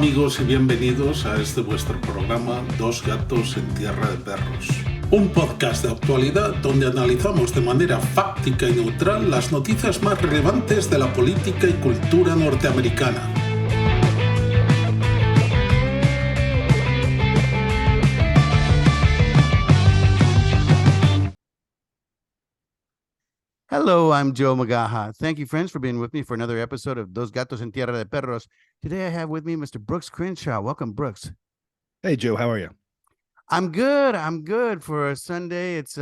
amigos y bienvenidos a este vuestro programa Dos gatos en tierra de perros. Un podcast de actualidad donde analizamos de manera fáctica y neutral las noticias más relevantes de la política y cultura norteamericana. Hello, I'm Joe Magaja. Thank you, friends, for being with me for another episode of Dos Gatos en Tierra de Perros. Today I have with me Mr. Brooks Crenshaw. Welcome, Brooks. Hey, Joe. How are you? I'm good. I'm good for a Sunday. It's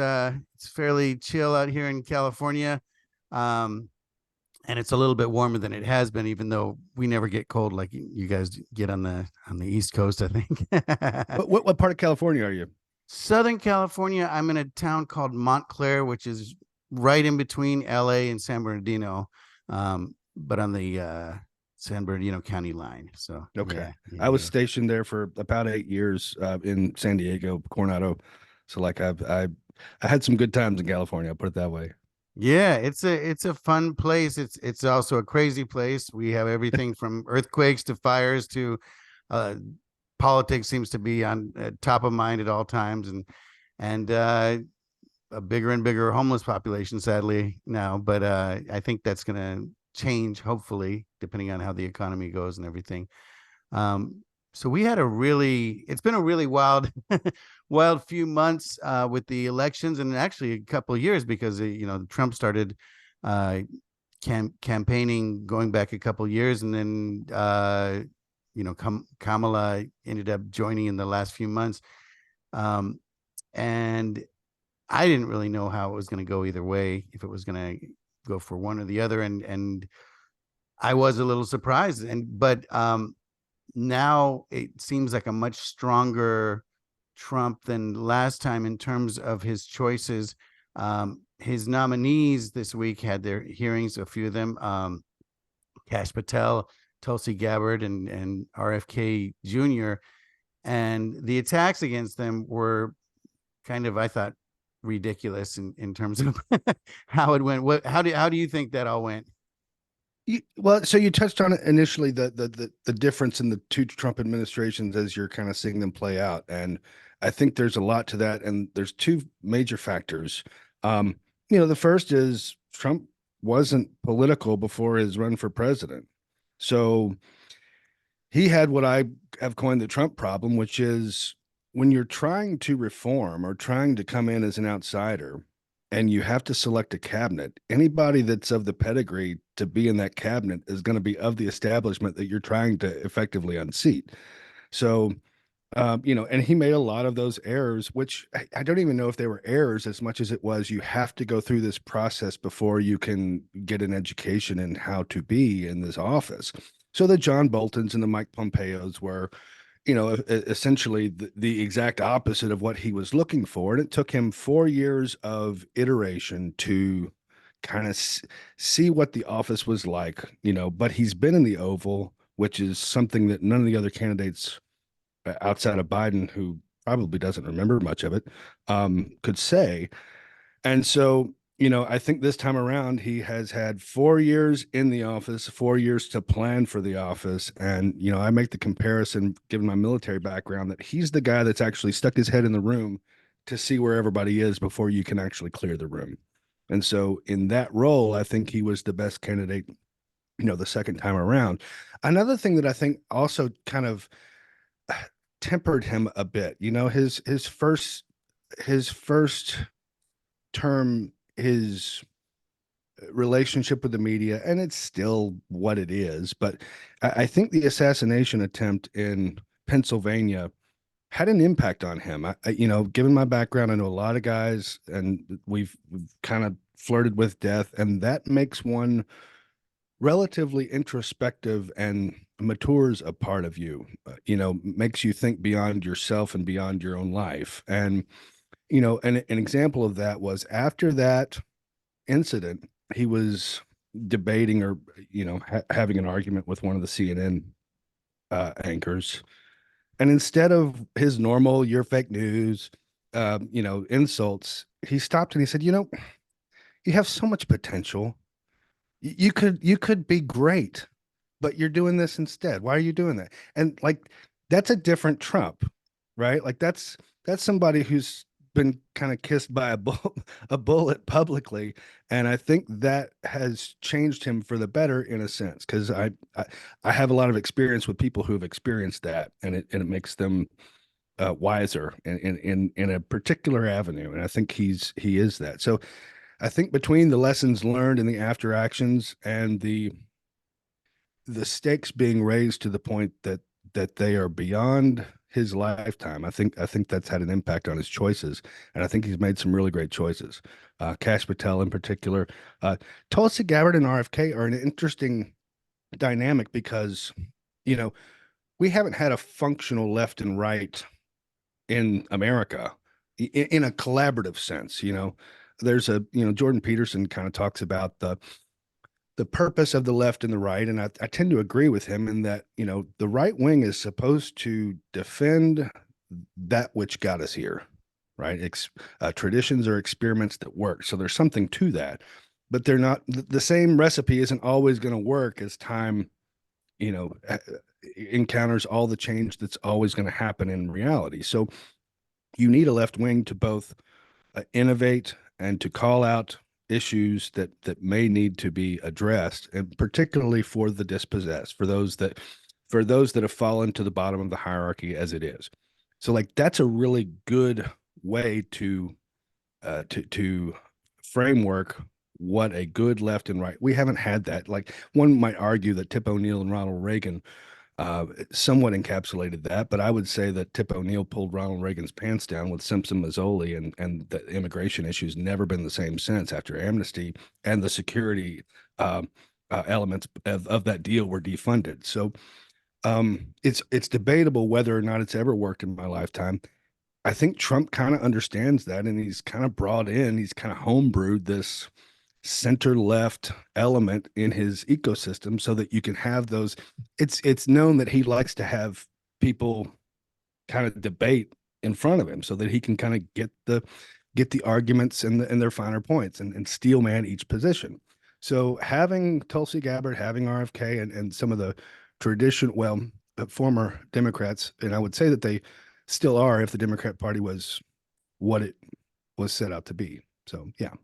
fairly chill out here in California, and it's a little bit warmer than it has been, even though we never get cold like you guys get on the East Coast, I think. What part of California are you? Southern California. I'm in a town called Montclair, which is right in between LA and San Bernardino, but on the San Bernardino County line. So okay, yeah, I was stationed there for about 8 years in San Diego, Coronado. So like I had some good times in California. I'll put it that way. Yeah, it's a fun place. It's also a crazy place. We have everything from earthquakes to fires to politics seems to be on top of mind at all times, and a bigger and bigger homeless population, sadly, now. But I think that's going to change, hopefully, depending on how the economy goes and everything. So we had it's been a really wild, wild few months with the elections, and actually a couple of years because, Trump started campaigning going back a couple of years, and then, Kamala ended up joining in the last few months. And I didn't really know how it was going to go either way, if it was going to go for one or the other. And I was a little surprised. But now it seems like a much stronger Trump than last time in terms of his choices. His nominees this week had their hearings, a few of them, Kash Patel, Tulsi Gabbard, and RFK Jr. And the attacks against them were kind of, I thought, ridiculous in terms of how it went. How do you think that all went? So you touched on it initially, the difference in the two Trump administrations as you're kind of seeing them play out, and I think there's a lot to that, and there's two major factors. The first is Trump wasn't political before his run for president, so he had what I have coined the Trump problem, which is when you're trying to reform or trying to come in as an outsider and you have to select a cabinet, anybody that's of the pedigree to be in that cabinet is going to be of the establishment that you're trying to effectively unseat. So, and he made a lot of those errors, which I don't even know if they were errors as much as it was, you have to go through this process before you can get an education in how to be in this office. So the John Boltons and the Mike Pompeos were, essentially the exact opposite of what he was looking for. And it took him 4 years of iteration to kind of see what the office was like, but he's been in the Oval, which is something that none of the other candidates outside of Biden, who probably doesn't remember much of it, could say. And so, I think this time around, he has had 4 years in the office, 4 years to plan for the office. And, I make the comparison, given my military background, that he's the guy that's actually stuck his head in the room to see where everybody is before you can actually clear the room. And so in that role, I think he was the best candidate, the second time around. Another thing that I think also kind of tempered him a bit, his first term, his relationship with the media, and it's still what it is, but I think the assassination attempt in Pennsylvania had an impact on him. Given my background, I know a lot of guys, and we've kind of flirted with death, and that makes one relatively introspective and matures a part of you, makes you think beyond yourself and beyond your own life. And an example of that was after that incident, he was debating or, having an argument with one of the CNN anchors. And instead of his normal, you're fake news, insults, he stopped and he said, you have so much potential. You could be great. but you're doing this instead. Why are you doing that? And like, that's a different Trump, right? Like that's somebody who's been kind of kissed by a bullet publicly, and I think that has changed him for the better in a sense, because I have a lot of experience with people who have experienced that, and it makes them wiser in a particular avenue, and I think he is that. So I think between the lessons learned and the after actions and the stakes being raised to the point that they are beyond his lifetime, I think that's had an impact on his choices, and I think he's made some really great choices. Cash Patel in particular, Tulsi Gabbard and RFK are an interesting dynamic because, you know, we haven't had a functional left and right in America in a collaborative sense. There's Jordan Peterson kind of talks about the purpose of the left and the right, and I tend to agree with him in that the right wing is supposed to defend that which got us here, right? Traditions are experiments that work, so there's something to that, but they're not the same recipe isn't always going to work as time encounters all the change that's always going to happen in reality. So you need a left wing to both innovate and to call out issues that may need to be addressed, and particularly for the dispossessed, for those that have fallen to the bottom of the hierarchy as it is. So like that's a really good way to framework what a good left and right. We haven't had that. Like one might argue that Tip O'Neill and Ronald Reagan somewhat encapsulated that, but I would say that Tip O'Neill pulled Ronald Reagan's pants down with Simpson Mazzoli, and the immigration issue's never been the same since after amnesty and the security elements of that deal were defunded. So it's debatable whether or not it's ever worked in my lifetime. I think Trump kind of understands that, and he's kind of homebrewed this center left element in his ecosystem so that you can have those. It's known that he likes to have people kind of debate in front of him so that he can kind of get the arguments and their finer points and steel man each position. So having Tulsi Gabbard, having RFK, and some of the former Democrats, and I would say that they still are if the Democrat Party was what it was set out to be. So yeah.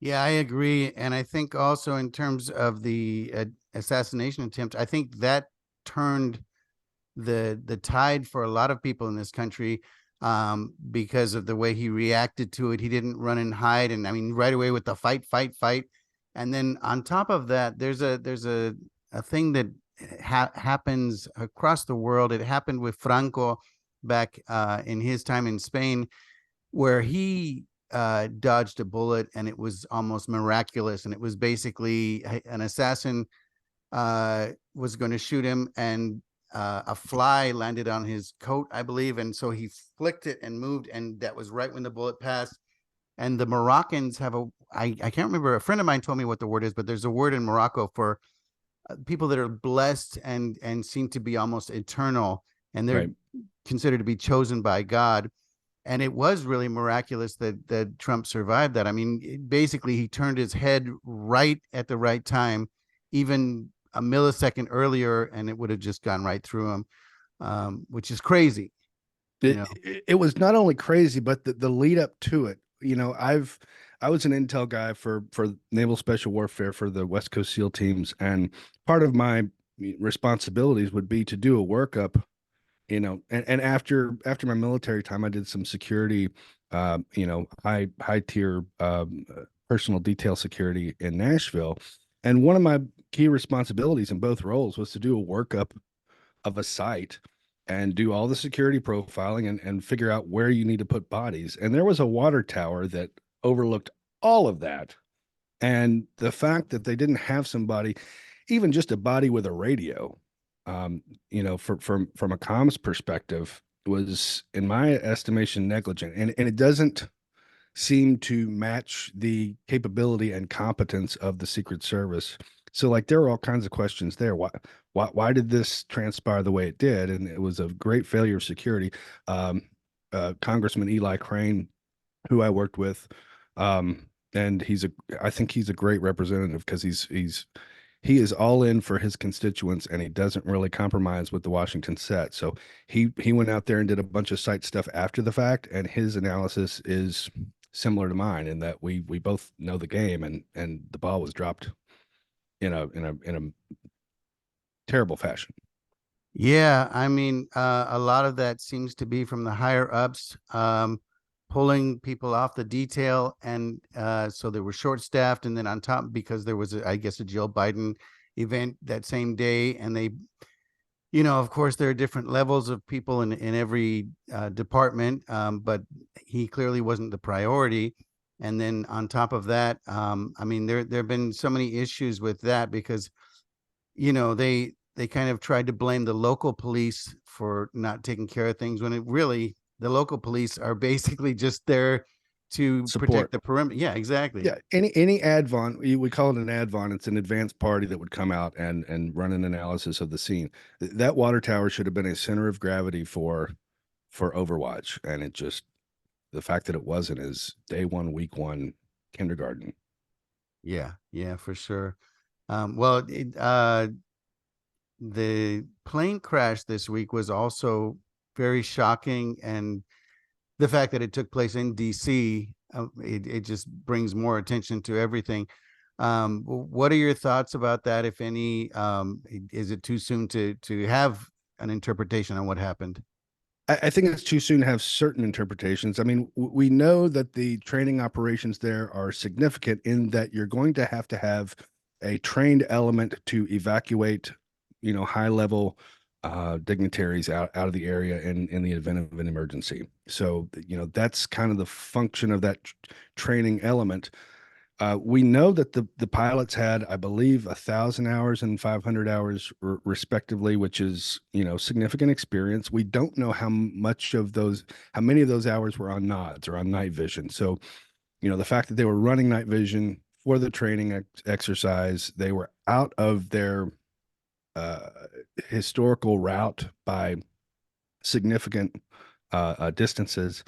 Yeah, I agree. And I think also in terms of the assassination attempt, I think that turned the tide for a lot of people in this country, because of the way he reacted to it. He didn't run and hide. And I mean, right away with the fight. And then on top of that, there's a thing that happens across the world. It happened with Franco back in his time in Spain, where he dodged a bullet, and it was almost miraculous. And it was basically an assassin was going to shoot him, and a fly landed on his coat, I believe. And so he flicked it and moved, and that was right when the bullet passed. And the Moroccans have I can't remember, a friend of mine told me what the word is, but there's a word in Morocco for people that are blessed and seem to be almost eternal, and they're considered to be chosen by God. And it was really miraculous that Trump survived that. I mean, basically, he turned his head right at the right time, even a millisecond earlier, and it would have just gone right through him, which is crazy. It was not only crazy, but the lead up to it. I was an intel guy for Naval Special Warfare for the West Coast SEAL teams, and part of my responsibilities would be to do a workup. And after my military time, I did some security, high tier personal detail security in Nashville. And one of my key responsibilities in both roles was to do a workup of a site and do all the security profiling and figure out where you need to put bodies. And there was a water tower that overlooked all of that. And the fact that they didn't have somebody, even just a body with a radio, from a comms perspective, was, in my estimation, negligent. And it doesn't seem to match the capability and competence of the Secret Service. So like there are all kinds of questions there. Why did this transpire the way it did? And it was a great failure of security. Congressman Eli Crane, who I worked with, and I think he's a great representative because he is all in for his constituents, and he doesn't really compromise with the Washington set. So he went out there and did a bunch of site stuff after the fact, and his analysis is similar to mine in that we both know the game, and the ball was dropped in a terrible fashion. Yeah, I mean, a lot of that seems to be from the higher ups, pulling people off the detail, and so they were short staffed, and then on top, because there was, I guess, a Jill Biden event that same day, and they, of course, there are different levels of people in every department, but he clearly wasn't the priority. And then on top of that, I mean, there have been so many issues with that because, they kind of tried to blame the local police for not taking care of things when it really, the local police are basically just there to protect the perimeter. Yeah, exactly. Yeah, any advon, we call it an advon. It's an advanced party that would come out and run an analysis of the scene. That water tower should have been a center of gravity for Overwatch, and it just, the fact that it wasn't is day one, week one, kindergarten. Yeah, for sure. Well, the plane crash this week was also very shocking, and the fact that it took place in DC, it just brings more attention to everything. What are your thoughts about that, if any? Is it too soon to have an interpretation on what happened? I think it's too soon to have certain interpretations. I mean, we know that the training operations there are significant in that you're going to have a trained element to evacuate, high level dignitaries out of the area in the event of an emergency. So, that's kind of the function of that training element. We know that the pilots had, I believe, 1,000 hours and 500 hours respectively, which is, significant experience. We don't know how many of those hours were on nods or on night vision. So, the fact that they were running night vision for the training exercise, they were out of their historical route by significant distances.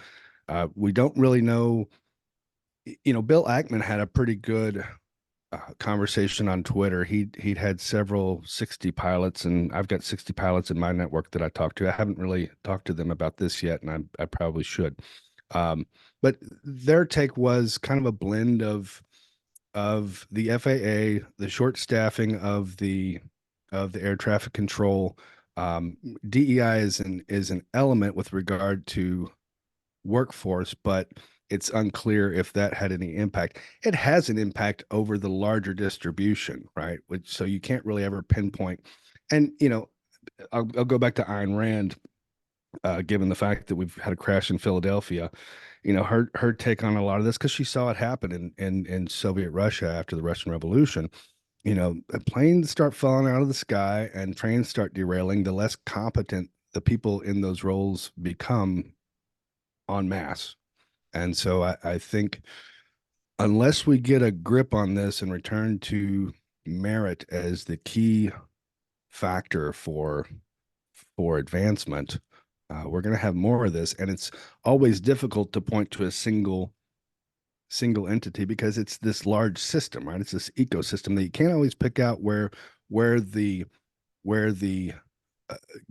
We don't really know. Bill Ackman had a pretty good conversation on Twitter. He'd had several 60 pilots, and I've got 60 pilots in my network that I talked to. I haven't really talked to them about this yet, and I probably should. But their take was kind of a blend of the FAA, the short staffing of the air traffic control. DEI is an element with regard to workforce, but it's unclear if that had any impact. It has an impact over the larger distribution, right? So you can't really ever pinpoint. And, I'll go back to Ayn Rand, given the fact that we've had a crash in Philadelphia, her take on a lot of this, because she saw it happen in Soviet Russia after the Russian Revolution. Planes start falling out of the sky and trains start derailing, the less competent the people in those roles become en masse. And so I think unless we get a grip on this and return to merit as the key factor for advancement, we're going to have more of this. And it's always difficult to point to a single entity because it's this large system, right? It's this ecosystem that you can't always pick out where the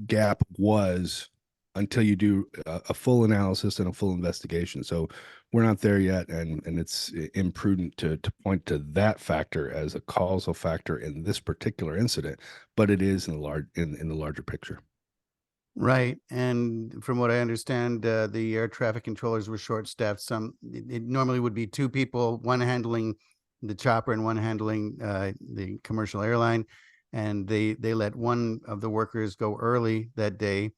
gap was until you do a full analysis and a full investigation. So we're not there yet, and it's imprudent to point to that factor as a causal factor in this particular incident, but it is in the larger picture. Right. And from what I understand, the air traffic controllers were short-staffed. It normally would be two people, one handling the chopper and one handling the commercial airline. And they let one of the workers go early that day,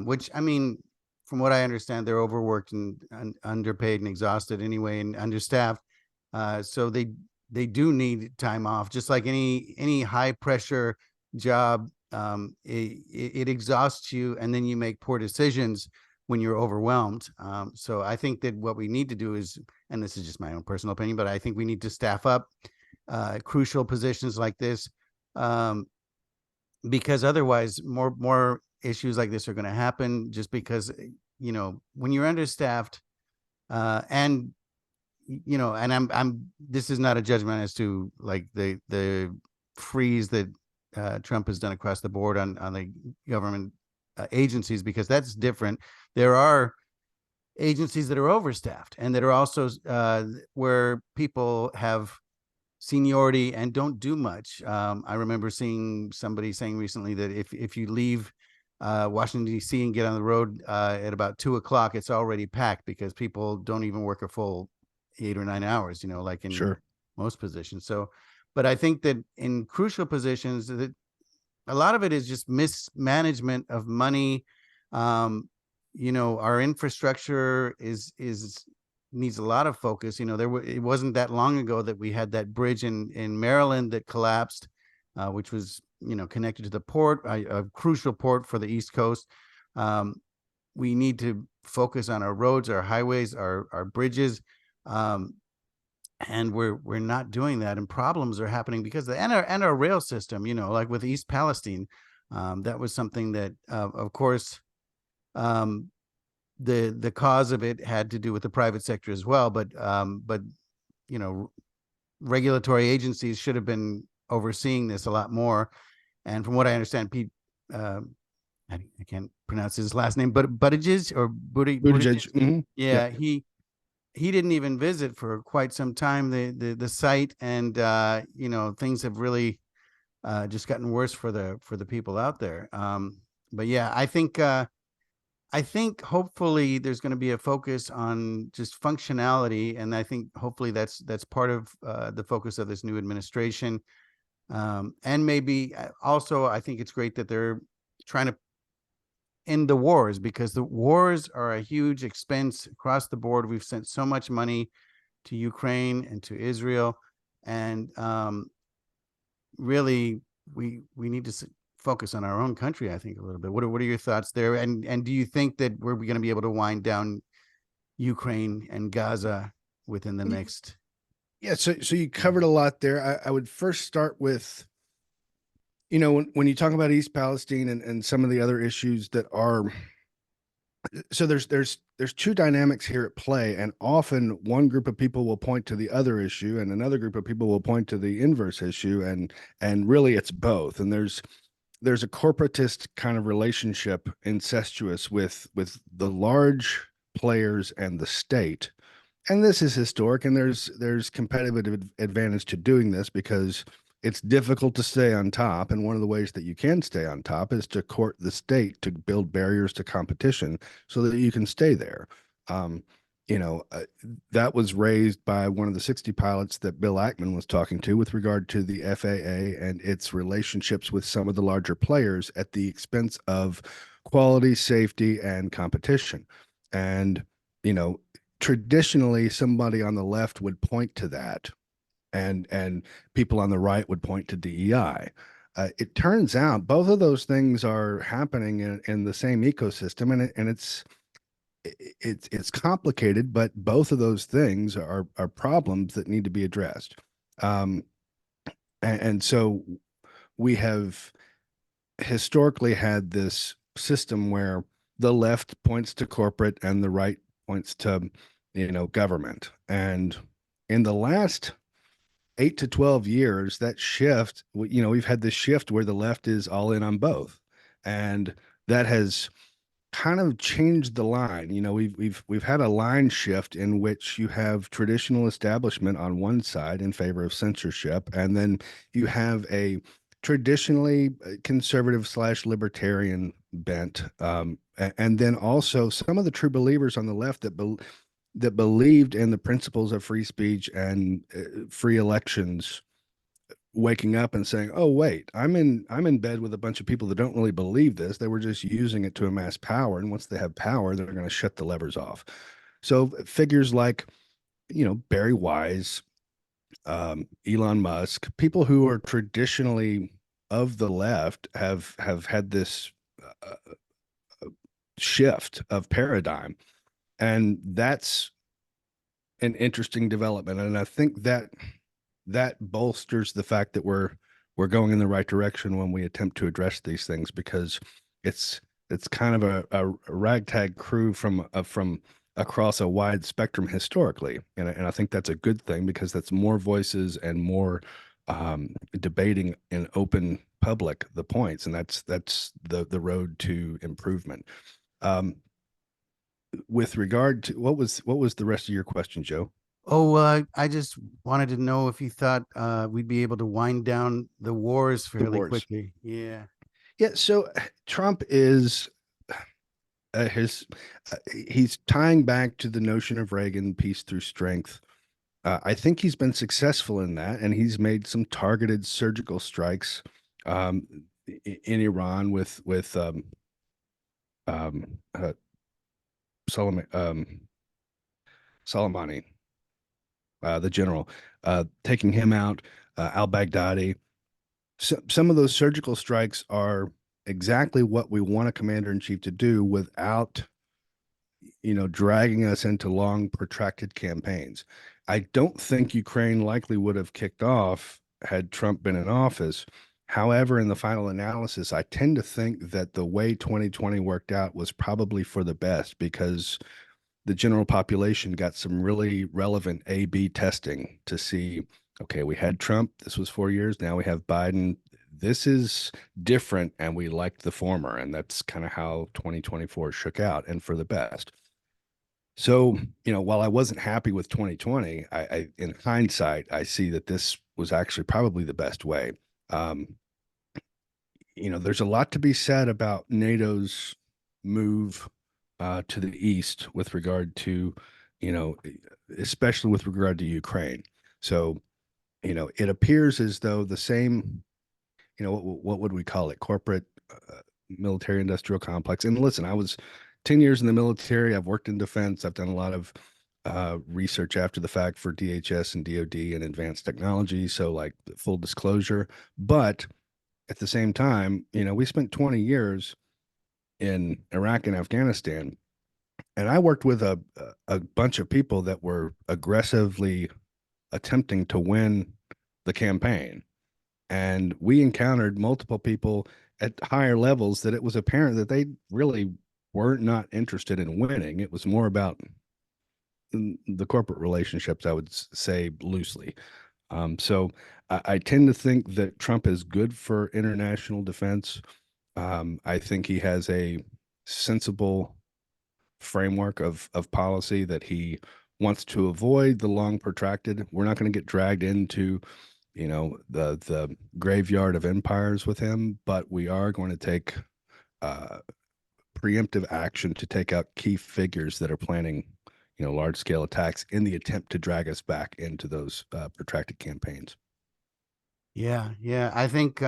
which, I mean, from what I understand, they're overworked and underpaid and exhausted anyway, and understaffed. So they do need time off, just like any high pressure job. It exhausts you, and then you make poor decisions when you're overwhelmed. So I think that what we need to do is, and this is just my own personal opinion, but I think we need to staff up crucial positions like this, because otherwise more issues like this are going to happen, just because, when you're understaffed, and and this is not a judgment as to like the freeze that Trump has done across the board on the government agencies, because that's different. There are agencies that are overstaffed and that are also where people have seniority and don't do much. I remember seeing somebody saying recently that if you leave Washington, D.C. and get on the road at about 2:00, it's already packed because people don't even work a full 8 or 9 hours, like in most positions. So, but I think that in crucial positions, that a lot of it is just mismanagement of money. Our infrastructure needs a lot of focus. It wasn't that long ago that we had that bridge in Maryland that collapsed, which was connected to the port, a crucial port for the East Coast. We need to focus on our roads, our highways, our bridges, and we're not doing that, and problems are happening because our rail system, like with East Palestine, that was something that of course the cause of it had to do with the private sector as well, but regulatory agencies should have been overseeing this a lot more. And from what I understand, Pete, I can't pronounce his last name, but Buttigieg or Buttigieg. Mm-hmm. Yeah, he didn't even visit for quite some time the site, and things have really just gotten worse for the people out there. But yeah, I think hopefully there's going to be a focus on just functionality, and I think hopefully that's part of the focus of this new administration. And maybe also, I think it's great that they're trying to end the wars, because the wars are a huge expense across the board. We've sent so much money to Ukraine and to Israel, and really we need to focus on our own country, I think, a little bit. What are your thoughts there? And do you think that we're going to be able to wind down Ukraine and Gaza within the next? Yeah, so you covered a lot there. I would first start with, when you talk about East Palestine and some of the other issues that are, so there's two dynamics here at play, and often one group of people will point to the other issue, and another group of people will point to the inverse issue, and really it's both. And there's a corporatist kind of relationship, incestuous with the large players and the state. And this is historic, and there's competitive advantage to doing this because it's difficult to stay on top. And one of the ways that you can stay on top is to court the state to build barriers to competition so that you can stay there. That was raised by one of the 60 pilots that Bill Ackman was talking to with regard to the FAA and its relationships with some of the larger players at the expense of quality, safety, and competition. And, traditionally somebody on the left would point to that, and people on the right would point to DEI. It turns out both of those things are happening in the same ecosystem, and it's complicated, but both of those things are problems that need to be addressed. And so we have historically had this system where the left points to corporate and the right points to government. And in the last 8 to 12 years, that shift, we've had this shift where the left is all in on both, and that has kind of changed the line. We've had a line shift in which you have traditional establishment on one side in favor of censorship, and then you have a traditionally conservative / libertarian bent, and then also some of the true believers on the left that believed in the principles of free speech and free elections, waking up and saying, "Oh, wait, I'm in bed with a bunch of people that don't really believe this. They were just using it to amass power, and once they have power, they're going to shut the levers off." So figures like, Barry Wise, Elon Musk, people who are traditionally of the left have had this shift of paradigm. And that's an interesting development. And I think that bolsters the fact that we're going in the right direction when we attempt to address these things, because it's kind of a ragtag crew from across a wide spectrum historically. And I think that's a good thing, because that's more voices and more debating in open public the points, and that's the road to improvement. With regard to what was the rest of your question, Joe? Oh, I just wanted to know if you thought we'd be able to wind down the wars The fairly wars. quickly. Yeah. Yeah. So Trump is he's tying back to the notion of Reagan, peace through strength. I think he's been successful in that, and he's made some targeted surgical strikes um, in Iran with um, uh, Soleimani, the general, taking him out, al-Baghdadi. So, some of those surgical strikes are exactly what we want a commander in chief to do without, dragging us into long, protracted campaigns. I don't think Ukraine likely would have kicked off had Trump been in office. However, in the final analysis, I tend to think that the way 2020 worked out was probably for the best because the general population got some really relevant A/B testing to see, okay, we had Trump, this was 4 years, now we have Biden. This is different, and we liked the former, and that's kind of how 2024 shook out, and for the best. So, while I wasn't happy with 2020, in hindsight, I see that this was actually probably the best way. Um, there's a lot to be said about NATO's move to the east with regard to, especially with regard to Ukraine. So, it appears as though the same, what would we call it? Corporate military industrial complex. And listen, I was 10 years in the military. I've worked in defense. I've done a lot of research after the fact for DHS and DoD and advanced technology. So, like, full disclosure. But at the same time, we spent 20 years in Iraq and Afghanistan, and I worked with a bunch of people that were aggressively attempting to win the campaign. And we encountered multiple people at higher levels that it was apparent that they really were not interested in winning. It was more about the corporate relationships, I would say loosely. So I tend to think that Trump is good for international defense. I think he has a sensible framework of policy that he wants to avoid the long protracted. We're not going to get dragged into, the graveyard of empires with him, but we are going to take preemptive action to take out key figures that are planning, large scale attacks in the attempt to drag us back into those protracted campaigns. Yeah. Yeah. I think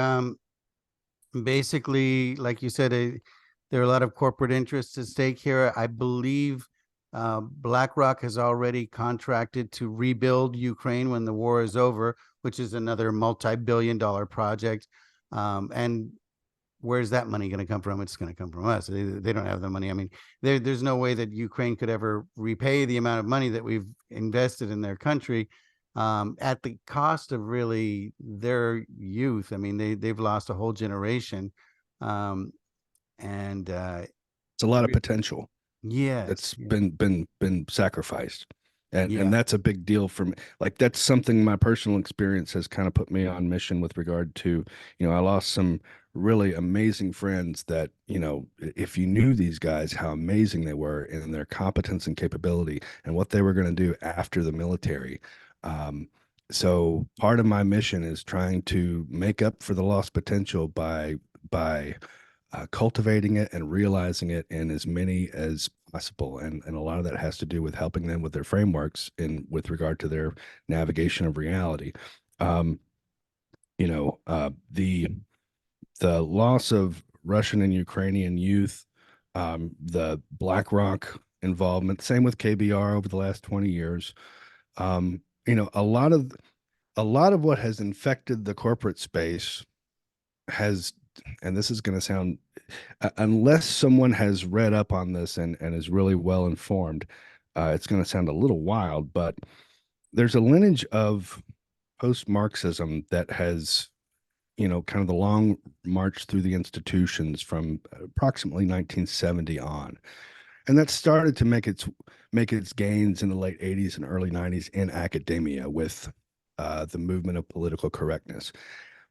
basically, like you said, there are a lot of corporate interests at stake here. I believe BlackRock has already contracted to rebuild Ukraine when the war is over, which is another multi-billion-dollar project. And where's that money going to come from? It's going to come from us. They don't have the money. I mean, there's no way that Ukraine could ever repay the amount of money that we've invested in their country at the cost of really their youth. I mean, they've lost a whole generation. And It's a lot of potential. Yeah, That's been sacrificed. Yeah. And that's a big deal for me. Like, that's something my personal experience has kind of put me on mission with regard to, I lost some really amazing friends that, if you knew these guys, how amazing they were in their competence and capability and what they were going to do after the military. So part of my mission is trying to make up for the lost potential by cultivating it and realizing it in as many as possible. And a lot of that has to do with helping them with their frameworks in with regard to their navigation of reality. The loss of Russian and Ukrainian youth, the BlackRock involvement, same with KBR over the last 20 years. A lot of what has infected the corporate space has, and this is going to sound, unless someone has read up on this and is really well informed, it's going to sound a little wild, but there's a lineage of post-Marxism that has, kind of the long march through the institutions from approximately 1970 on. And that started to make its gains in the late 80s and early 90s in academia with the movement of political correctness.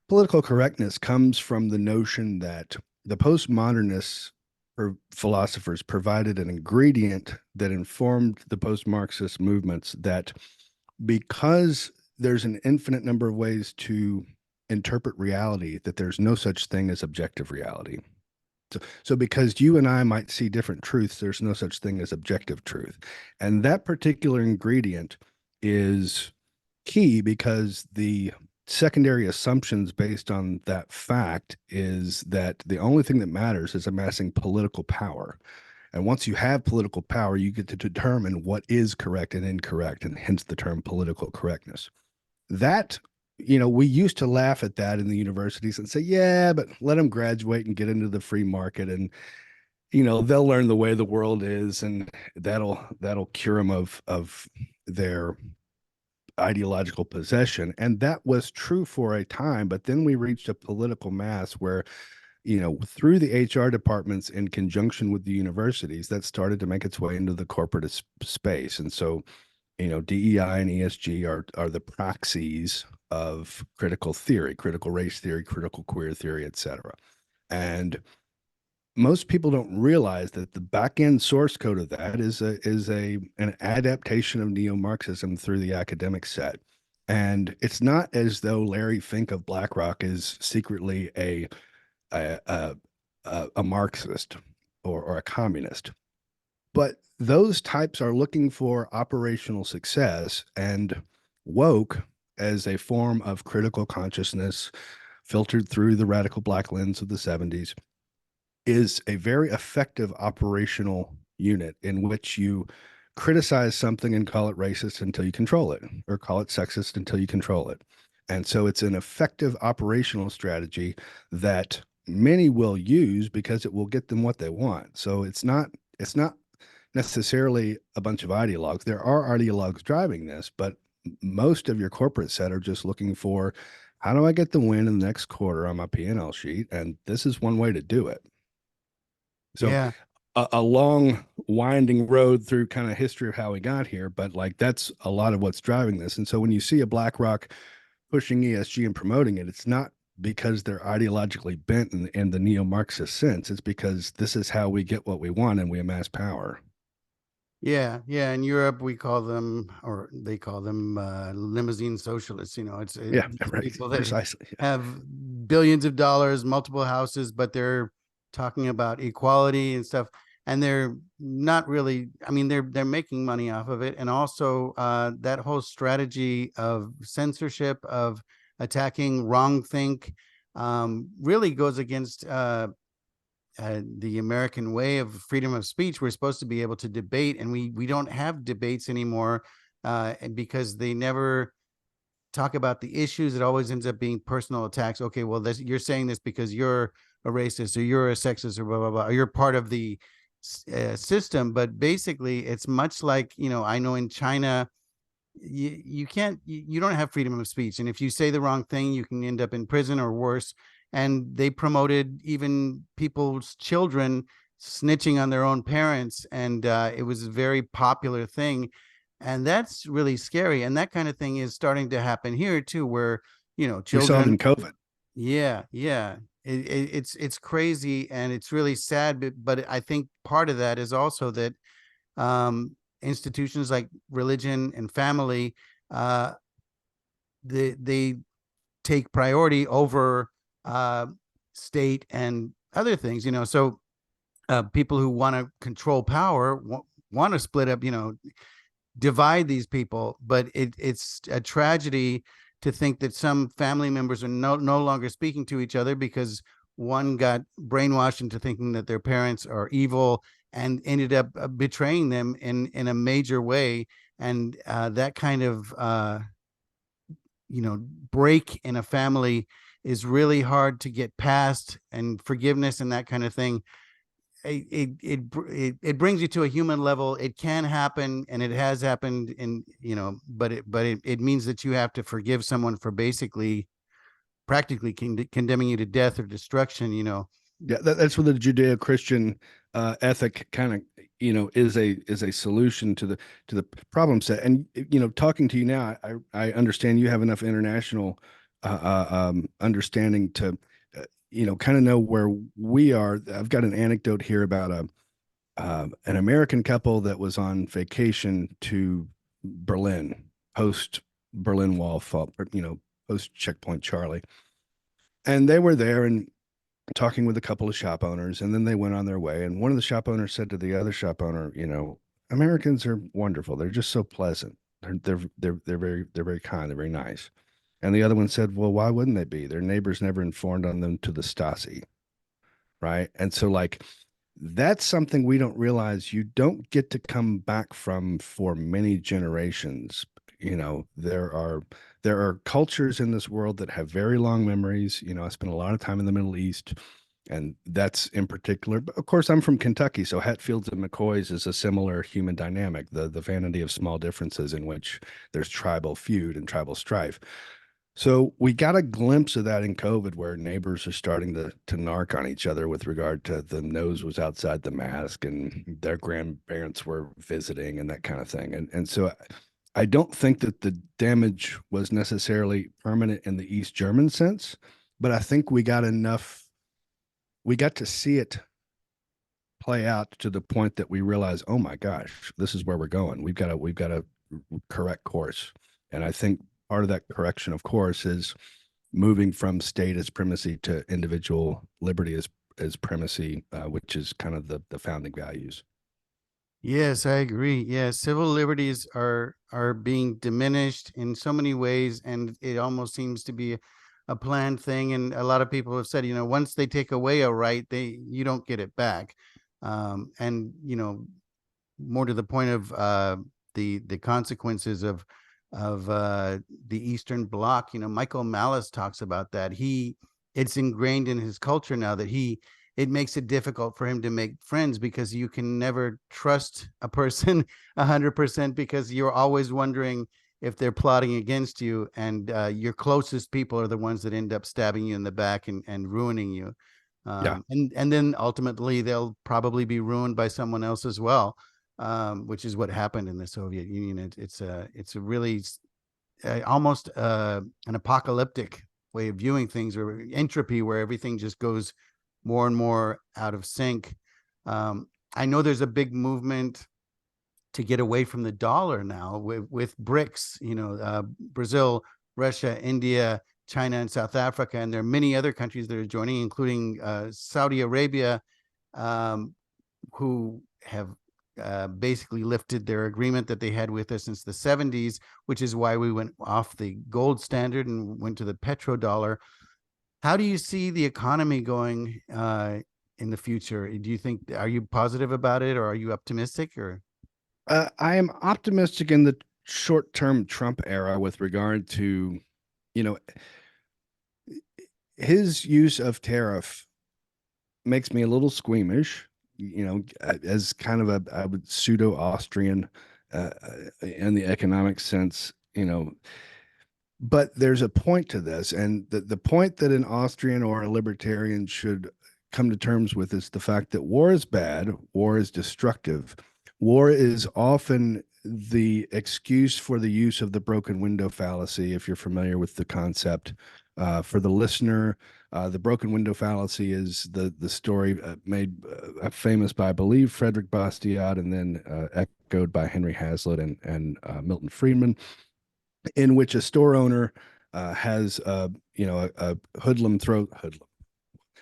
Political correctness comes from the notion that the postmodernists or philosophers provided an ingredient that informed the post-Marxist movements, that because there's an infinite number of ways to interpret reality, that there's no such thing as objective reality. So because you and I might see different truths, there's no such thing as objective truth. And that particular ingredient is key, because the secondary assumptions based on that fact is that the only thing that matters is amassing political power. And once you have political power, you get to determine what is correct and incorrect, and hence the term political correctness. That, we used to laugh at that in the universities and say, yeah, but let them graduate and get into the free market, and they'll learn the way the world is, and that'll cure them of their ideological possession. And that was true for a time, but then we reached a political mass where, through the HR departments in conjunction with the universities, that started to make its way into the corporate space. And so, DEI and ESG are the proxies of critical theory, critical race theory, critical queer theory, et cetera. And most people don't realize that the back end source code of that is an adaptation of neo-Marxism through the academic set. And it's not as though Larry Fink of BlackRock is secretly a Marxist or a communist, but those types are looking for operational success, and woke as a form of critical consciousness filtered through the radical black lens of the 70s is a very effective operational unit in which you criticize something and call it racist until you control it, or call it sexist until you control it. And so it's an effective operational strategy that many will use because it will get them what they want. So it's not necessarily a bunch of ideologues. There are ideologues driving this, but most of your corporate set are just looking for, how do I get the win in the next quarter on my P&L sheet? And this is one way to do it. So Yeah. a long winding road through kind of history of how we got here, but like that's a lot of what's driving this. And so when you see a BlackRock pushing ESG and promoting it, it's not because they're ideologically bent in the neo-Marxist sense. It's because this is how we get what we want and we amass power. Yeah. In Europe, we call them, or they call them, limousine socialists. It's Yeah, right. people that Precisely. have billions of dollars, multiple houses, but they're talking about equality and stuff, and they're not really. I mean, they're making money off of it, and also that whole strategy of censorship, of attacking wrongthink, really goes against the American way of freedom of speech. We're supposed to be able to debate, and we don't have debates anymore, because they never talk about the issues. It always ends up being personal attacks. Okay, well, you're saying this because you're a racist, or you're a sexist, or blah blah blah, or you're part of the system. But basically, it's much like, I know in China, you don't have freedom of speech, and if you say the wrong thing, you can end up in prison or worse. And they promoted even people's children snitching on their own parents, and it was a very popular thing, and that's really scary. And that kind of thing is starting to happen here too, where children. We saw it in COVID. Yeah. It's crazy, and it's really sad. But I think part of that is also that institutions like religion and family, they take priority over state and other things. So people who want to control power want to split up, divide these people. But it's a tragedy to think that some family members are no longer speaking to each other because one got brainwashed into thinking that their parents are evil and ended up betraying them in a major way. And that kind of break in a family is really hard to get past, and forgiveness and that kind of thing. It brings you to a human level. It can happen, and it has happened but it means that you have to forgive someone for basically practically condemning you to death or destruction, Yeah, that's where the Judeo-Christian ethic kind of, is a solution to the problem set. And talking to you now, I understand you have enough international understanding to kind of know where we are. I've got an anecdote here about an American couple that was on vacation to Berlin post Berlin Wall fall, post Checkpoint Charlie, and they were there and talking with a couple of shop owners, and then they went on their way. And one of the shop owners said to the other shop owner, Americans are wonderful. They're just so pleasant. They're very kind. They're very nice. And the other one said, well, why wouldn't they be? Their neighbors never informed on them to the Stasi, right? And so, like, that's something we don't realize you don't get to come back from for many generations. There are cultures in this world that have very long memories. I spent a lot of time in the Middle East, and that's in particular. But of course, I'm from Kentucky, so Hatfields and McCoys is a similar human dynamic, the vanity of small differences in which there's tribal feud and tribal strife. So we got a glimpse of that in COVID, where neighbors are starting to narc on each other with regard to the nose was outside the mask and their grandparents were visiting and that kind of thing. And so I don't think that the damage was necessarily permanent in the East German sense, but I think we got to see it play out to the point that we realize, oh my gosh, this is where we're going. We've got to correct course. And I think part of that correction, of course, is moving from state as primacy to individual liberty as primacy, which is kind of the founding values. Yes, I agree. Yeah, civil liberties are being diminished in so many ways, and it almost seems to be a planned thing. And a lot of people have said, once they take away a right, you don't get it back. And more to the point of the consequences of the Eastern Bloc. Michael Malice talks about that. It's ingrained in his culture now that it makes it difficult for him to make friends, because you can never trust a person 100%, because you're always wondering if they're plotting against you, and your closest people are the ones that end up stabbing you in the back and ruining you. And then ultimately they'll probably be ruined by someone else as well, which is what happened in the Soviet Union. It's a really almost an apocalyptic way of viewing things, or entropy, where everything just goes more and more out of sync. I know there's a big movement to get away from the dollar now with BRICS, Brazil, Russia, India, China, and South Africa. And there are many other countries that are joining, including Saudi Arabia, who have basically lifted their agreement that they had with us since the 70s, which is why we went off the gold standard and went to the petrodollar. How do you see the economy going in the future? Are you positive about it, or are you optimistic? Or I am optimistic in the short-term Trump era with regard to, his use of tariff makes me a little squeamish, as kind of a pseudo-Austrian in the economic sense, but there's a point to this, and the point that an Austrian or a libertarian should come to terms with is the fact that war is bad, war is destructive. War is often the excuse for the use of the broken window fallacy, if you're familiar with the concept. For the listener, the broken window fallacy is the story made famous by, I believe, Frederick Bastiat, and then echoed by Henry Hazlitt and Milton Friedman, in which a store owner has a hoodlum throw hoodlum.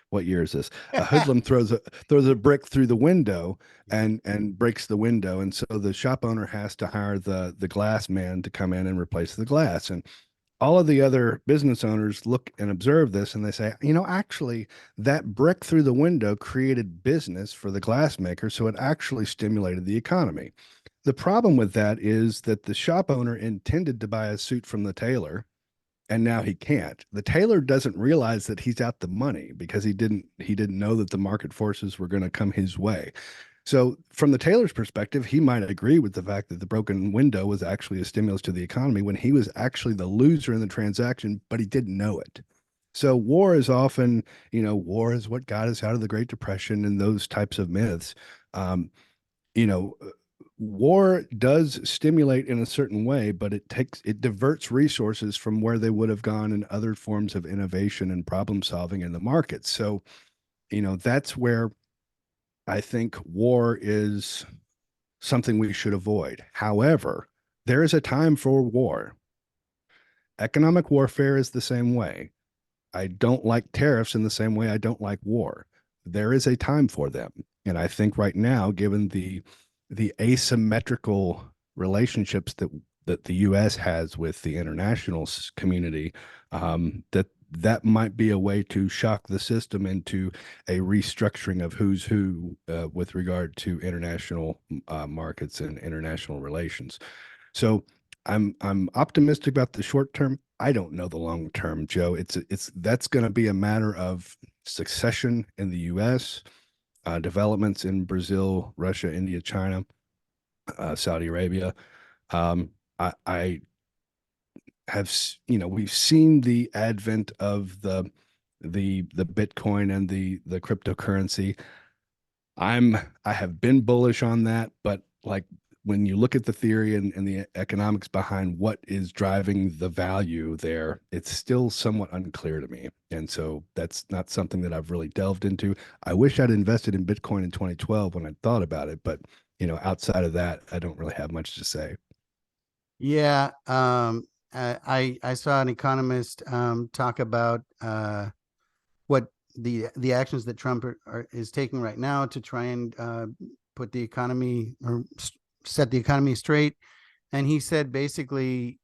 What year is this? A hoodlum throws a brick through the window and breaks the window, and so the shop owner has to hire the glass man to come in and replace the glass. And all of the other business owners look and observe this, and they say, actually, that brick through the window created business for the glass maker, so it actually stimulated the economy. The problem with that is that the shop owner intended to buy a suit from the tailor, and now he can't. The tailor doesn't realize that he's out the money because he didn't know that the market forces were going to come his way. So from the tailor's perspective, he might agree with the fact that the broken window was actually a stimulus to the economy when he was actually the loser in the transaction, but he didn't know it. So war is often, war is what got us out of the Great Depression and those types of myths. Um, you know, war does stimulate in a certain way, but it diverts resources from where they would have gone in other forms of innovation and problem solving in the market. So, that's where I think war is something we should avoid. However, there is a time for war. Economic warfare is the same way. I don't like tariffs in the same way I don't like war. There is a time for them. And I think right now, given the asymmetrical relationships that the US has with the international community, that might be a way to shock the system into a restructuring of who's who with regard to international markets and international relations. So I'm optimistic about the short term. I don't know the long term, Joe. It's that's going to be a matter of succession in the U.S., developments in Brazil, Russia, India, China, Saudi Arabia. I have, we've seen the advent of the Bitcoin and the cryptocurrency. I have been bullish on that, but like when you look at the theory and the economics behind what is driving the value there, it's still somewhat unclear to me. And so that's not something that I've really delved into. I wish I'd invested in Bitcoin in 2012 when I thought about it, but outside of that, I don't really have much to say. Yeah, I saw an economist talk about what the actions that Trump is taking right now to try and put the economy or set the economy straight. And he said basically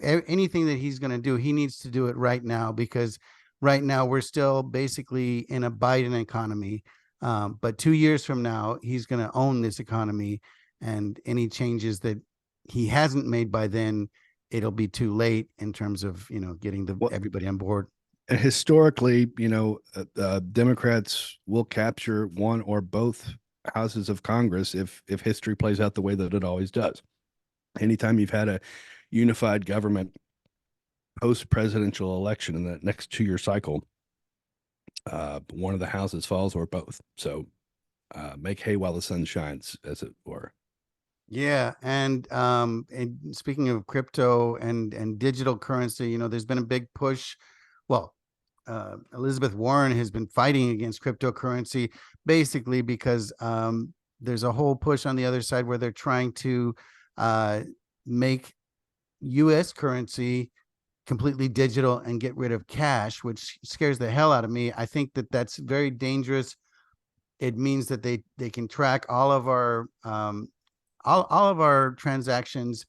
anything that he's going to do, he needs to do it right now, because right now we're still basically in a Biden economy. But 2 years from now, he's going to own this economy, and any changes that he hasn't made by then, it'll be too late in terms of getting everybody on board. And historically, Democrats will capture one or both houses of Congress if history plays out the way that it always does. Anytime you've had a unified government post presidential election in the next 2 year cycle, one of the houses falls or both. So make hay while the sun shines, as it were. Yeah, and speaking of crypto and digital currency, there's been a big push. Well, Elizabeth Warren has been fighting against cryptocurrency basically because there's a whole push on the other side where they're trying to make U.S. currency completely digital and get rid of cash, which scares the hell out of me. I think that that's very dangerous. It means that they can track all of our all of our transactions,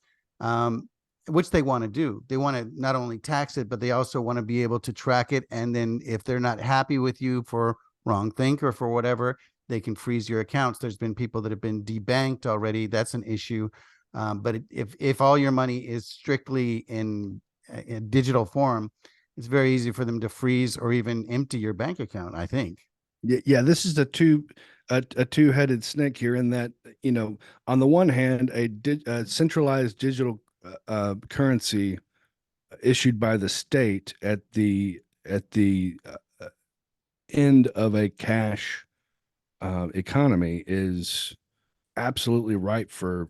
which they want to do. They want to not only tax it, but they also want to be able to track it. And then if they're not happy with you for wrong think or for whatever, they can freeze your accounts. There's been people that have been debanked already. That's an issue. But if all your money is strictly in digital form, it's very easy for them to freeze or even empty your bank account, I think. Yeah, this is a two-headed snake here in that, on the one hand, a centralized digital currency issued by the state at the end of a cash economy is absolutely ripe for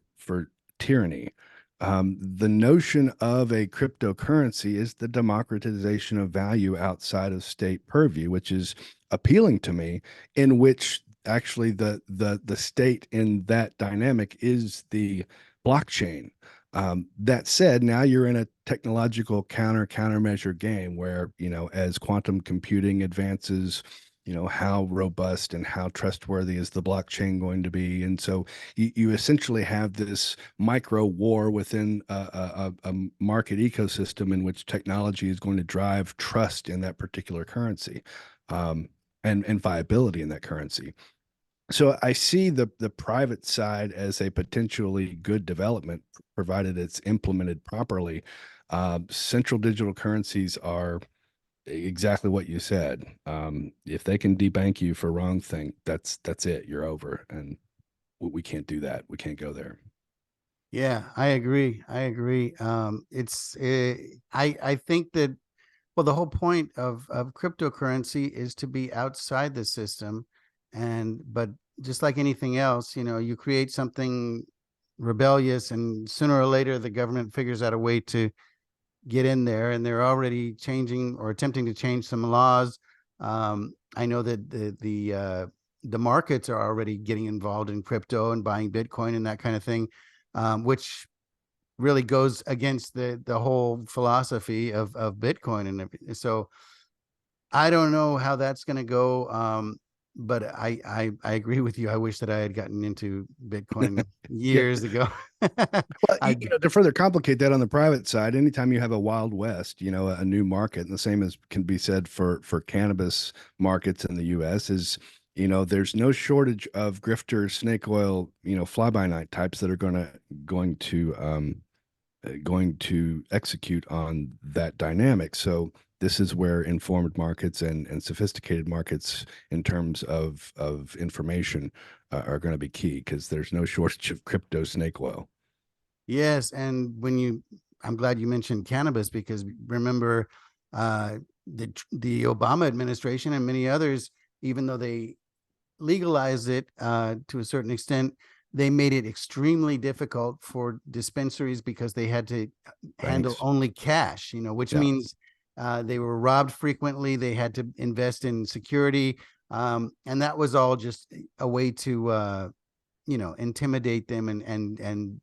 tyranny. The notion of a cryptocurrency is the democratization of value outside of state purview, which is appealing to me, in which actually the state in that dynamic is the blockchain. That said, now you're in a technological countermeasure game where, as quantum computing advances, how robust and how trustworthy is the blockchain going to be? And so you essentially have this micro war within a market ecosystem in which technology is going to drive trust in that particular currency, and viability in that currency. So I see the private side as a potentially good development, provided it's implemented properly. Central digital currencies are exactly what you said. If they can debank you for wrong thing, that's it. You're over, and we can't do that. We can't go there. Yeah, I agree. I agree. I think that, Well, the whole point of cryptocurrency is to be outside the system. But just like anything else, you create something rebellious, and sooner or later the government figures out a way to get in there, and they're already changing or attempting to change some laws. I know that the markets are already getting involved in crypto and buying Bitcoin and that kind of thing, which really goes against the whole philosophy of Bitcoin. And so I don't know how that's going to go. But I agree with you. I wish that I had gotten into Bitcoin Yeah. years ago. Well, to further complicate that on the private side, anytime you have a Wild West, a new market, and the same as can be said for cannabis markets in the U.S., is there's no shortage of grifter, snake oil, fly by night types that are going to execute on that dynamic. So this is where informed markets and sophisticated markets in terms of information are going to be key, because there's no shortage of crypto snake oil. Yes, and I'm glad you mentioned cannabis, because remember, the Obama administration and many others, even though they legalized it to a certain extent, they made it extremely difficult for dispensaries because they had to handle only cash, which means they were robbed frequently. They had to invest in security, and that was all just a way to intimidate them and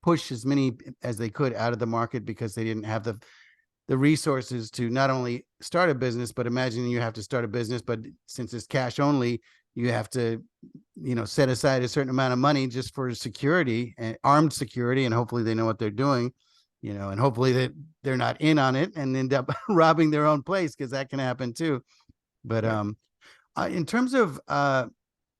push as many as they could out of the market, because they didn't have the resources to not only start a business, but imagine you have to start a business, but since it's cash only, you have to set aside a certain amount of money just for security, and armed security, and hopefully they know what they're doing, and hopefully that they're not in on it and end up robbing their own place, because that can happen too. But in terms of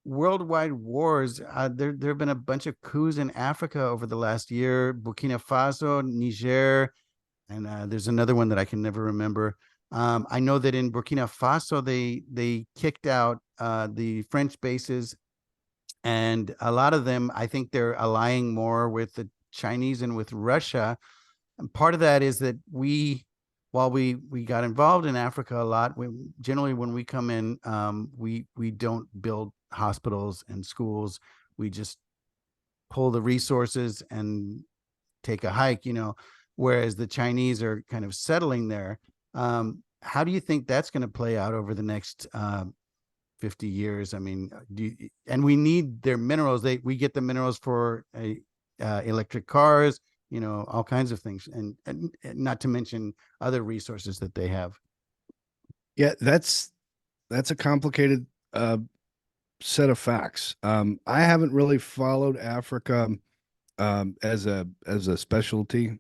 worldwide wars, there have been a bunch of coups in Africa over the last year: Burkina Faso, Niger, and there's another one that I can never remember. I know that in Burkina Faso, they kicked out the French bases, and a lot of them, I think they're allying more with the Chinese and with Russia. And part of that is that while we got involved in Africa a lot, generally when we come in, we don't build hospitals and schools. We just pull the resources and take a hike, whereas the Chinese are kind of settling there. How do you think that's going to play out over the next 50 years? I mean, and we need their minerals. We get the minerals for electric cars, all kinds of things, and not to mention other resources that they have. Yeah, that's a complicated set of facts. I haven't really followed Africa as a specialty,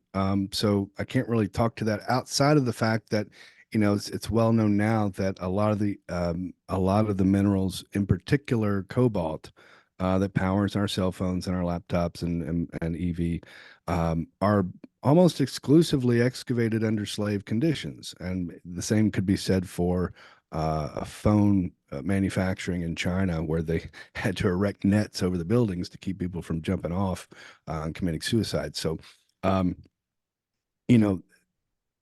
so I can't really talk to that outside of the fact that it's well known now that a lot of the minerals, in particular cobalt, that powers our cell phones and our laptops and EV, are almost exclusively excavated under slave conditions. And the same could be said for a phone manufacturing in China, where they had to erect nets over the buildings to keep people from jumping off and committing suicide. So,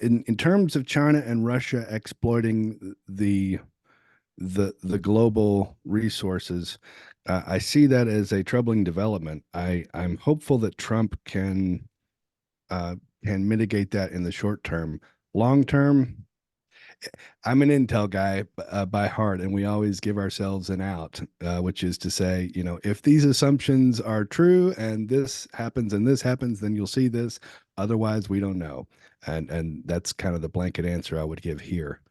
in terms of China and Russia exploiting the global resources, I see that as a troubling development. I'm hopeful that Trump can mitigate that in the short term. Long term, I'm an Intel guy by heart, and we always give ourselves an out, which is to say, if these assumptions are true and this happens, then you'll see this. Otherwise, we don't know. And that's kind of the blanket answer I would give here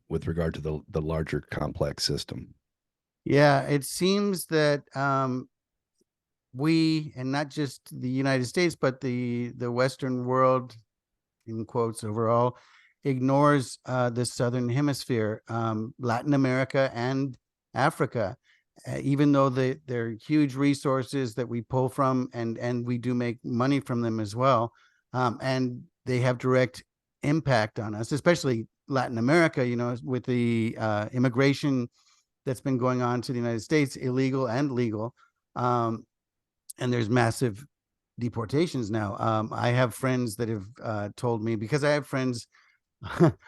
with regard to the larger complex system. Yeah, it seems that we, and not just the United States, but the Western world, in quotes overall, ignores the Southern Hemisphere, Latin America and Africa, even though they're huge resources that we pull from, and we do make money from them as well. And they have direct impact on us, especially Latin America, with the immigration that's been going on to the United States, illegal and legal. And there's massive deportations now. I have friends that have told me, because I have friends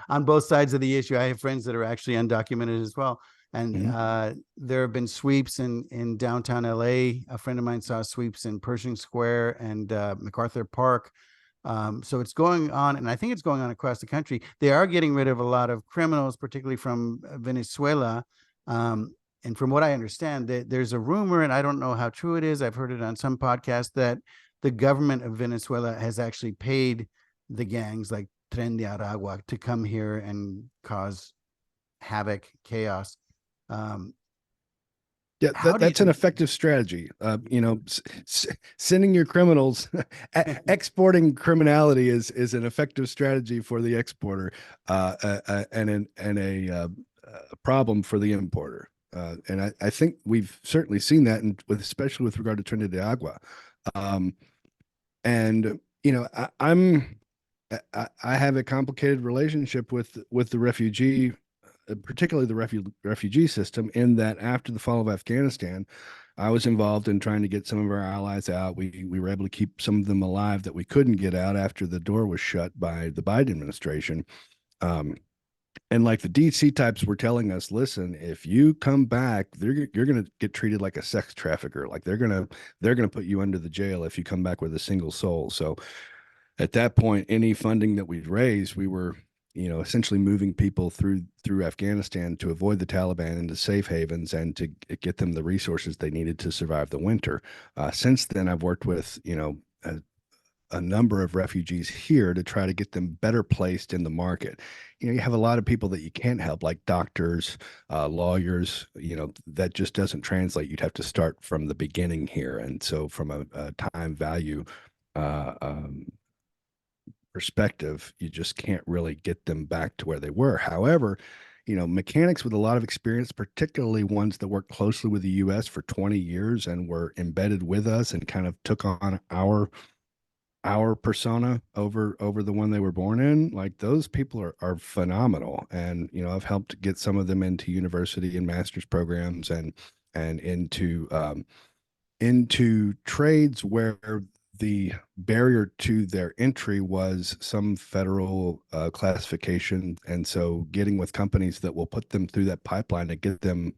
on both sides of the issue. I have friends that are actually undocumented as well. And there have been sweeps in downtown LA. A friend of mine saw sweeps in Pershing Square and MacArthur Park. So it's going on, and I think it's going on across the country. They are getting rid of a lot of criminals, particularly from Venezuela. And from what I understand, there's a rumor, and I don't know how true it is. I've heard it on some podcasts that the government of Venezuela has actually paid the gangs like Tren de Aragua to come here and cause havoc, chaos. Yeah, that's an effective strategy. Sending your criminals, exporting criminality is an effective strategy for the exporter, and a problem for the importer. And I think we've certainly seen that, especially with regard to Trinidad de Agua. And I have a complicated relationship with the refugee, particularly the refugee system, in that after the fall of Afghanistan, I was involved in trying to get some of our allies out. We were able to keep some of them alive that we couldn't get out after the door was shut by the Biden administration. And like the DC types were telling us, listen, if you come back, you're going to get treated like a sex trafficker. Like they're going to put you under the jail if you come back with a single soul. So at that point, any funding that we'd raised, we were, essentially moving people through Afghanistan to avoid the Taliban into safe havens and to get them the resources they needed to survive the winter. Since then, I've worked with, a number of refugees here to try to get them better placed in the market. You have a lot of people that you can't help, like doctors, lawyers, that just doesn't translate. You'd have to start from the beginning here. And so from a time value perspective, you just can't really get them back to where they were. However, mechanics with a lot of experience, particularly ones that worked closely with the U.S. for 20 years and were embedded with us and kind of took on our persona over the one they were born in, like those people are phenomenal. And I've helped get some of them into university and master's programs and into trades where the barrier to their entry was some federal classification. And so getting with companies that will put them through that pipeline to get them,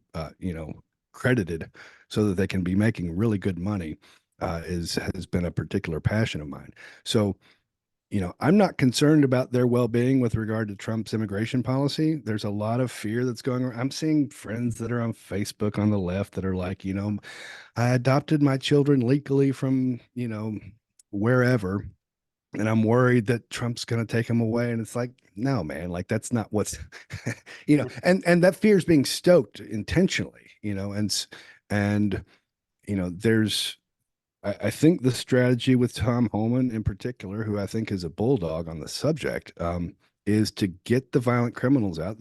credited so that they can be making really good money has been a particular passion of mine. So, I'm not concerned about their well-being with regard to Trump's immigration policy. There's a lot of fear that's going on. I'm seeing friends that are on Facebook on the left that are like, I adopted my children legally from, wherever, and I'm worried that Trump's going to take them away. And it's like, no, man, like that's not what's, and that fear is being stoked intentionally, and there's, I think the strategy with Tom Homan in particular, who I think is a bulldog on the subject, is to get the violent criminals out.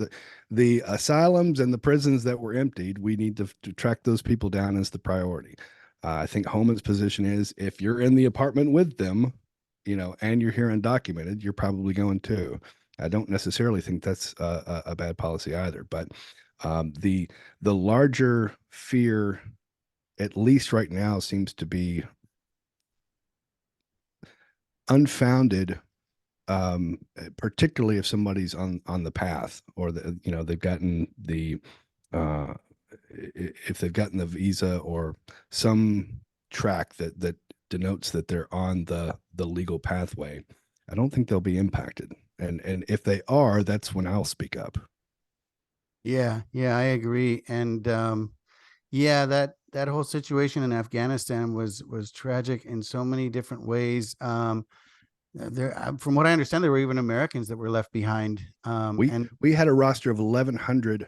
The asylums and the prisons that were emptied, we need to track those people down as the priority. I think Homan's position is if you're in the apartment with them, and you're here undocumented, you're probably going too. I don't necessarily think that's a bad policy either. But the larger fear, at least right now, seems to be unfounded, particularly if somebody's on the path, or they've gotten the if they've gotten the visa or some track that denotes that they're on the legal pathway. I don't think they'll be impacted, and if they are, that's when I'll speak up. Yeah, I agree. And that whole situation in Afghanistan was tragic in so many different ways. From what I understand, there were even Americans that were left behind. We had a roster of 1,100.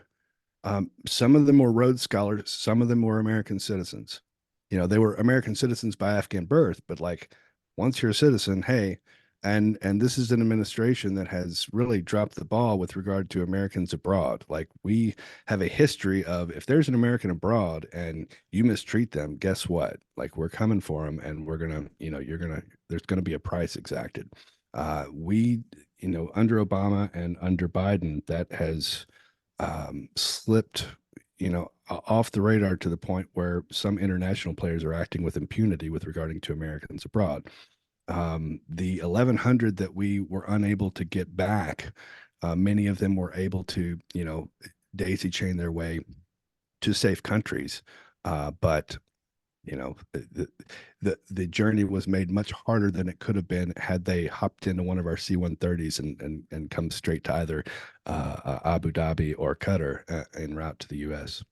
Some of them were Rhodes Scholars. Some of them were American citizens. They were American citizens by Afghan birth, but like once you're a citizen, hey, and this is an administration that has really dropped the ball with regard to Americans abroad. Like we have a history of, if there's an American abroad and you mistreat them, guess what? Like we're coming for them, and we're gonna, there's gonna be a price exacted. Under Obama and under Biden, that has slipped, off the radar to the point where some international players are acting with impunity with regarding to Americans abroad. The 1,100 that we were unable to get back, Many of them were able to, daisy chain their way to safe countries. But the journey was made much harder than it could have been had they hopped into one of our C-130s and come straight to either Abu Dhabi or Qatar en route to the U.S.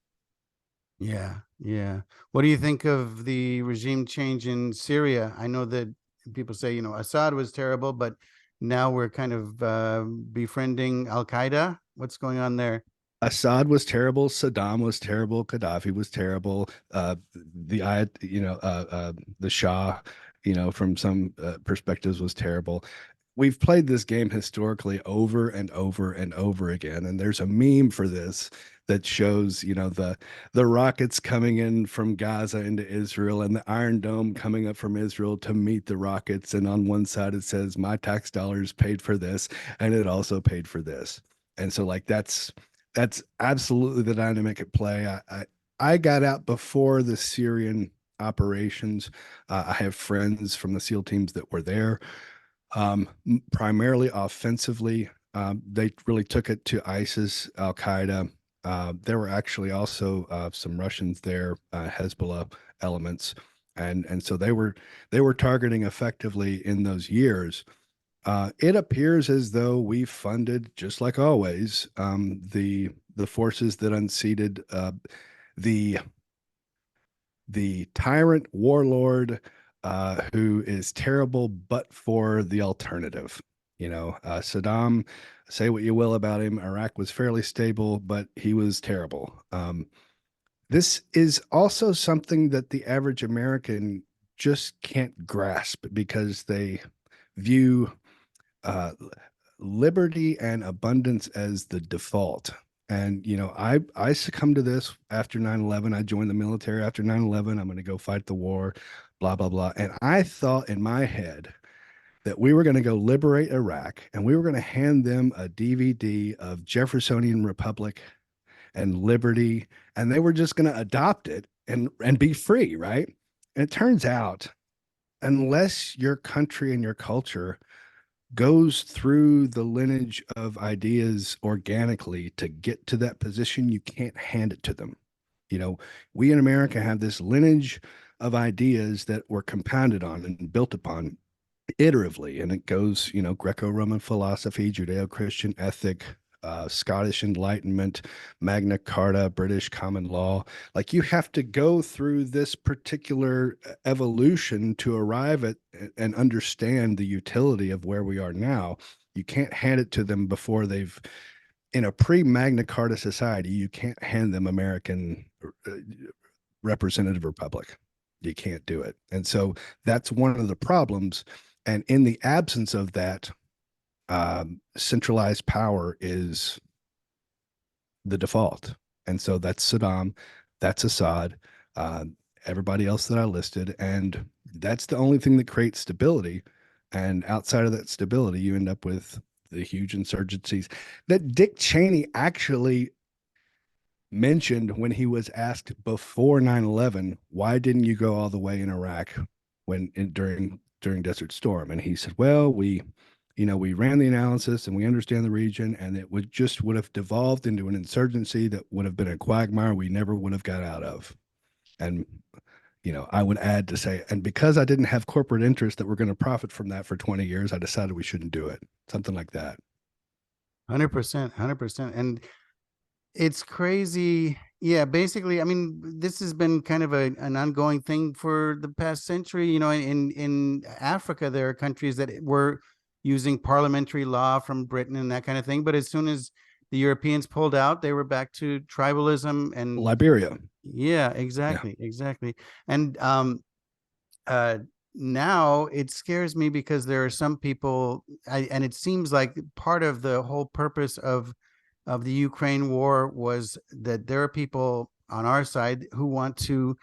Yeah, yeah. What do you think of the regime change in Syria? I know that people say, Assad was terrible, but now we're kind of befriending Al Qaeda. What's going on there? Assad was terrible. Saddam was terrible. Gaddafi was terrible. The Shah, from some perspectives, was terrible. We've played this game historically over and over and over again, and there's a meme for this that shows, the rockets coming in from Gaza into Israel and the Iron Dome coming up from Israel to meet the rockets. And on one side it says, "My tax dollars paid for this, and it also paid for this." And so, like, that's absolutely the dynamic at play. I got out before the Syrian operations. I have friends from the SEAL teams that were there, primarily offensively. They really took it to ISIS, Al Qaeda. There were actually also some Russians there, Hezbollah elements, and so they were targeting effectively in those years. It appears as though we funded, just like always, the forces that unseated the tyrant warlord who is terrible, but for the alternative. Saddam, say what you will about him, Iraq was fairly stable, but he was terrible. This is also something that the average American just can't grasp because they view liberty and abundance as the default. And, I succumbed to this after 9/11. I joined the military after 9/11. I'm going to go fight the war, blah, blah, blah. And I thought in my head that we were going to go liberate Iraq and we were going to hand them a DVD of Jeffersonian Republic and liberty, and they were just going to adopt it and be free, right? And it turns out, unless your country and your culture goes through the lineage of ideas organically to get to that position, you can't hand it to them. We in America have this lineage of ideas that were compounded on and built upon iteratively, and it goes, Greco-Roman philosophy, Judeo-Christian ethic, Scottish Enlightenment, Magna Carta, British common law. Like, you have to go through this particular evolution to arrive at and understand the utility of where we are now. You can't hand it to them before they've, in a pre-Magna Carta society, you can't hand them American representative republic. You can't do it. And so that's one of the problems. And in the absence of that, centralized power is the default. And so that's Saddam, that's Assad, everybody else that I listed. And that's the only thing that creates stability. And outside of that stability, you end up with the huge insurgencies that Dick Cheney actually mentioned when he was asked before 9/11, why didn't you go all the way in Iraq during Desert Storm? And he said, well, we ran the analysis and we understand the region, and it would have devolved into an insurgency that would have been a quagmire we never would have got out of. And, I would add to say, and because I didn't have corporate interests that were going to profit from that for 20 years, I decided we shouldn't do it. Something like that. 100%, 100%. And it's crazy. Yeah, basically, I mean, this has been kind of an ongoing thing for the past century. In Africa, there are countries that were using parliamentary law from Britain and that kind of thing. But as soon as the Europeans pulled out, they were back to tribalism and Liberia. Yeah, exactly. Yeah. Exactly. And now it scares me because there are some people, and it seems like part of the whole purpose of the Ukraine war was that there are people on our side who want to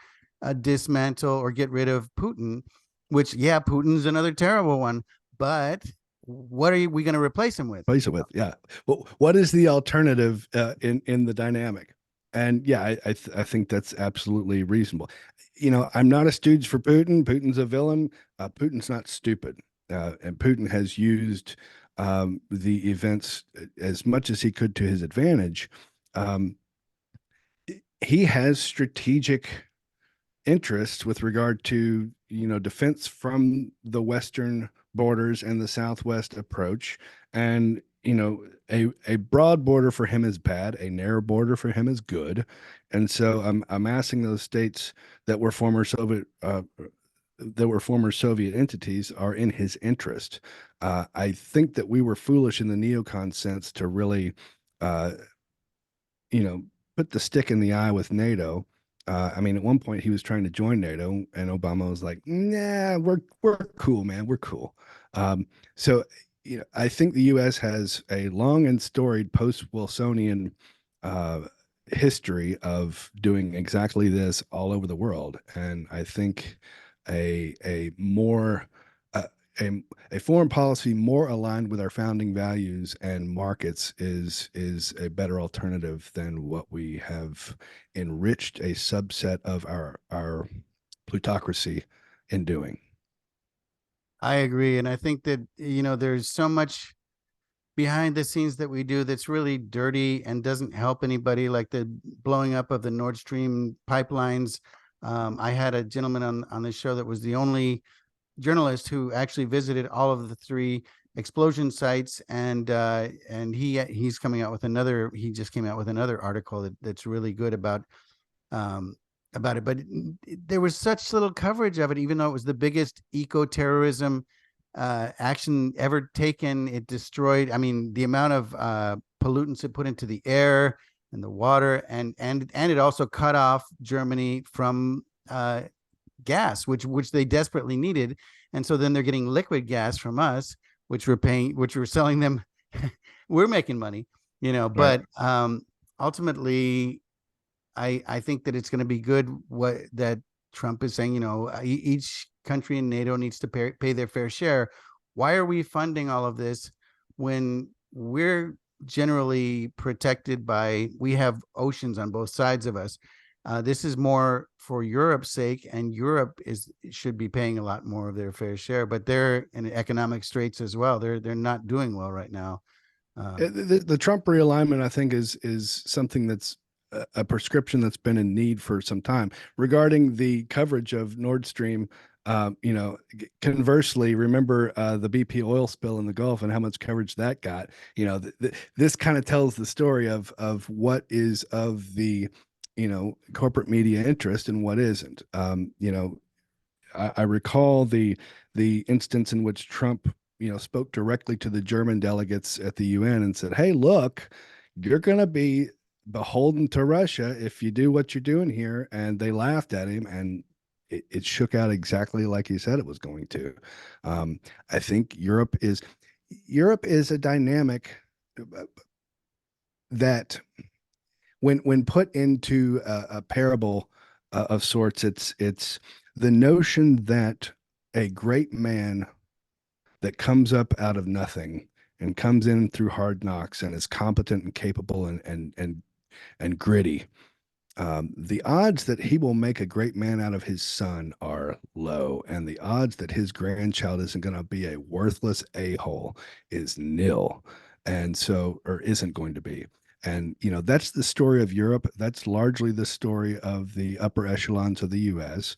dismantle or get rid of Putin, which, yeah, Putin's another terrible one, but what are we going to replace him with? Replace it with, yeah. Well, what is the alternative in the dynamic? And yeah, I think that's absolutely reasonable. I'm not a stooge for Putin. Putin's a villain. Putin's not stupid. And Putin has used the events as much as he could to his advantage. Um, he has strategic interests with regard to, defense from the western borders and the southwest approach. And a broad border for him is bad, a narrow border for him is good. And so amassing those states that were former Soviet entities are in his interest. I think that we were foolish in the neocon sense to really, uh, put the stick in the eye with NATO. I mean, at one point he was trying to join NATO, and Obama was like, "Nah, we're cool, man. We're cool." So, I think the U.S. has a long and storied post-Wilsonian uh, history of doing exactly this all over the world, and I think a more a, a foreign policy more aligned with our founding values and markets is a better alternative than what we have enriched a subset of our plutocracy in doing. I agree. And I think that, there's so much behind the scenes that we do that's really dirty and doesn't help anybody, like the blowing up of the Nord Stream pipelines. I had a gentleman on the show that was the only journalist who actually visited all of the 3 explosion sites, and he's coming out with another. He just came out with another article that's really good about it. But there was such little coverage of it, even though it was the biggest eco-terrorism action ever taken. It destroyed. I mean, the amount of pollutants it put into the air and the water, and it also cut off Germany from gas, which they desperately needed. And so then they're getting liquid gas from us, which we're selling them. We're making money, but ultimately I think that it's going to be good that Trump is saying, each country in NATO needs to pay their fair share. Why are we funding all of this when we're generally protected we have oceans on both sides of us? This is more for Europe's sake, and Europe should be paying a lot more of their fair share, but they're in economic straits as well. They're not doing well right now. The Trump realignment, I think, is something that's a prescription that's been in need for some time. Regarding the coverage of Nord Stream, conversely, remember the BP oil spill in the Gulf and how much coverage that got. This kind of tells the story of what is of the corporate media interest and what isn't. I recall the instance in which Trump spoke directly to the German delegates at the UN and said, "Hey, look, you're going to be beholden to Russia if you do what you're doing here." And they laughed at him, and it shook out exactly like he said it was going to. I think Europe is a dynamic that when put into a parable of sorts, it's the notion that a great man that comes up out of nothing and comes in through hard knocks and is competent and capable and gritty. The odds that he will make a great man out of his son are low, and the odds that his grandchild isn't going to be a worthless a-hole is nil, or isn't going to be. And that's the story of Europe. That's largely the story of the upper echelons of the U.S.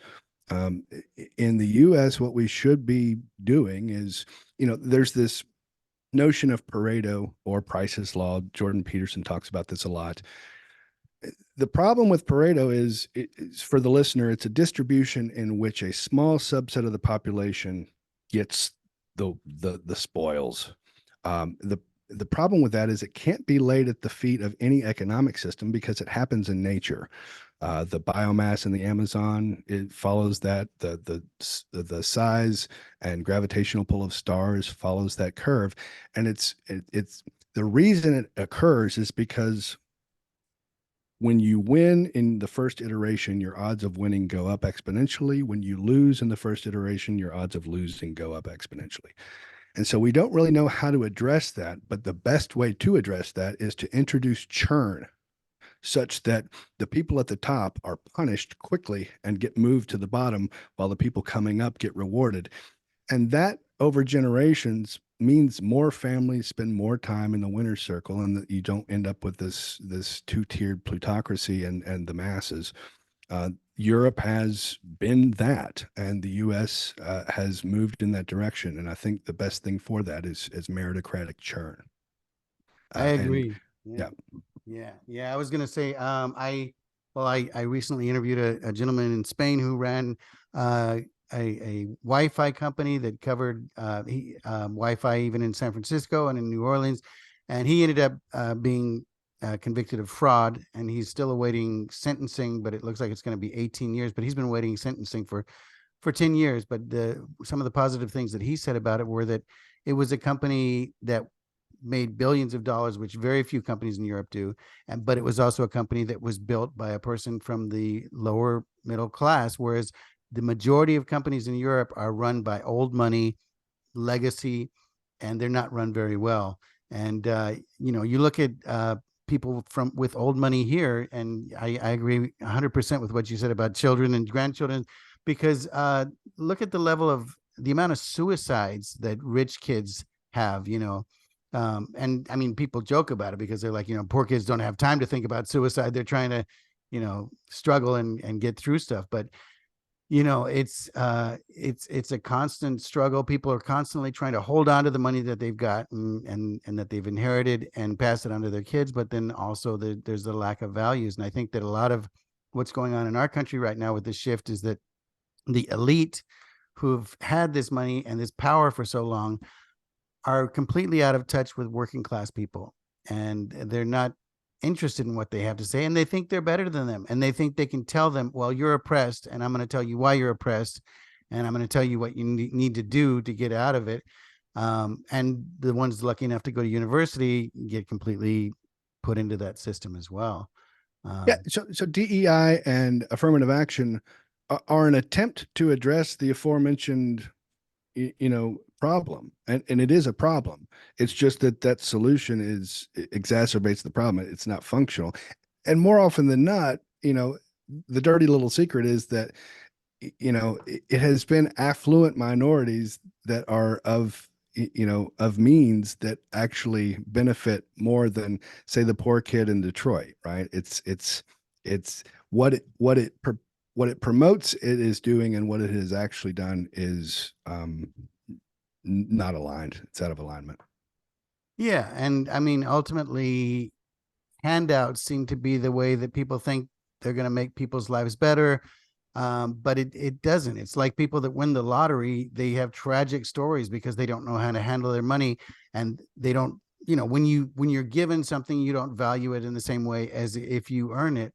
In the U.S., what we should be doing is, there's this notion of Pareto or Price's law. Jordan Peterson talks about this a lot. The problem with Pareto is for the listener, it's a distribution in which a small subset of the population gets the spoils. The problem with that is it can't be laid at the feet of any economic system because it happens in nature. The biomass in the Amazon, it follows that. The size and gravitational pull of stars follows that curve, and it's the reason it occurs is because when you win in the first iteration, your odds of winning go up exponentially. When you lose in the first iteration, your odds of losing go up exponentially. And so we don't really know how to address that, but the best way to address that is to introduce churn such that the people at the top are punished quickly and get moved to the bottom while the people coming up get rewarded. And that over generations means more families spend more time in the winner's circle, and that you don't end up with this two-tiered plutocracy and the masses. Europe has been that, and the U.S. Has moved in that direction. And I think the best thing for that is meritocratic churn. I And agree. yeah, Yeah. I was gonna say, I recently interviewed a gentleman in Spain who ran a Wi-Fi company that covered Wi-Fi even in San Francisco and in New Orleans, and he ended up being convicted of fraud, and he's still awaiting sentencing. But it looks like it's going to be 18 years. But he's been waiting sentencing for 10 years. But some of the positive things that he said about it were that it was a company that made billions of dollars, which very few companies in Europe do. But it was also a company that was built by a person from the lower middle class, whereas the majority of companies in Europe are run by old money, legacy, and they're not run very well. And you look at people with old money here, and I agree 100% with what you said about children and grandchildren, because look at the amount of suicides that rich kids have. And I mean, people joke about it because they're like, poor kids don't have time to think about suicide. They're trying to, struggle and get through stuff. But it's a constant struggle. People are constantly trying to hold on to the money that they've got and that they've inherited and pass it on to their kids. But then also there's the lack of values. And I think that a lot of what's going on in our country right now with this shift is that the elite who've had this money and this power for so long are completely out of touch with working class people, and they're not interested in what they have to say, and they think they're better than them, and they think they can tell them, well, you're oppressed, and I'm going to tell you why you're oppressed, and I'm going to tell you what you need to do to get out of it. And the ones lucky enough to go to university get completely put into that system as well. So DEI and affirmative action are an attempt to address the aforementioned problem, and it is a problem. It's just that solution exacerbates the problem. It's not functional, and more often than not, the dirty little secret is that it has been affluent minorities that are of means that actually benefit more than, say, the poor kid in Detroit, right? It's what it promotes it is doing, and what it has actually done is not aligned. It's out of alignment. Yeah. And I mean, ultimately, handouts seem to be the way that people think they're going to make people's lives better. But it doesn't. It's like people that win the lottery, they have tragic stories because they don't know how to handle their money, and they don't, when you're given something, you don't value it in the same way as if you earn it.